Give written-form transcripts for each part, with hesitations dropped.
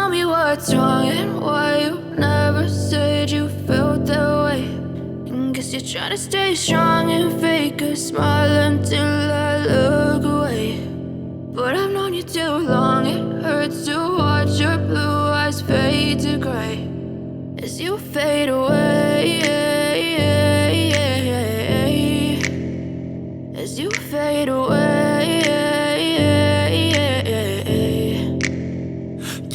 tell me what's wrong and why you never said you felt that way. And guess you're trying to stay strong and fake a smile until I look away. But I've known you too long, it hurts to watch your blue eyes fade to gray as you fade away, as you fade away.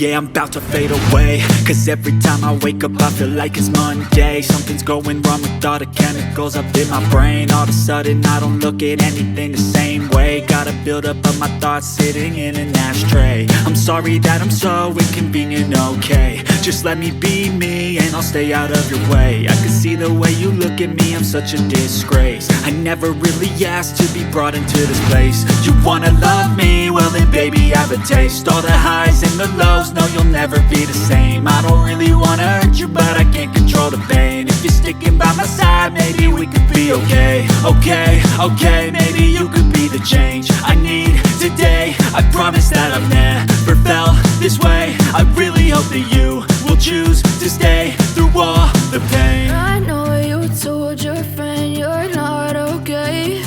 Yeah, I'm about to fade away, cause every time I wake up I feel like it's Monday. Something's going wrong with all the chemicals up in my brain. All of a sudden I don't look at anything the same way. Gotta build up of my thoughts sitting in an ashtray. I'm sorry that I'm so inconvenient, okay. Just let me be me and I'll stay out of your way. I can see the way you look at me, I'm such a disgrace. I never really asked to be brought into this place. You wanna love me? Well then baby, have a taste. All the highs and the lows, no, you'll never be the same. I don't really wanna hurt you, but I can't control the pain. If you're sticking by my side, maybe we could be okay. Okay, maybe you could be the change I need today. I promise that I've never felt this way. I really hope that you will choose to stay through all the pain. I know you told your friend you're not okay,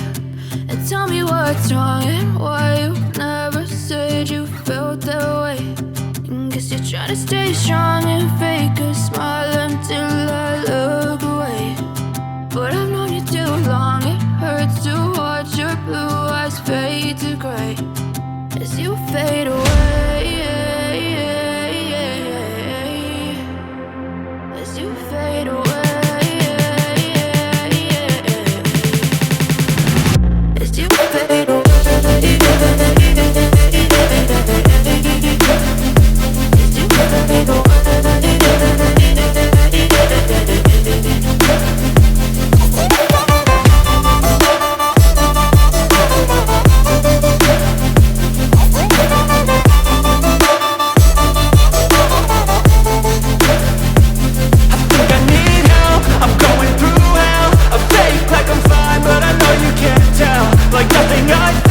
and tell me what's wrong and why you never said you felt that way. Guess you're trying to stay strong and fake a smile until I look away. But I've known you too long, it hurts to watch your blue eyes fade to gray as you fade away, as you fade away, as you fade away. Like nothing I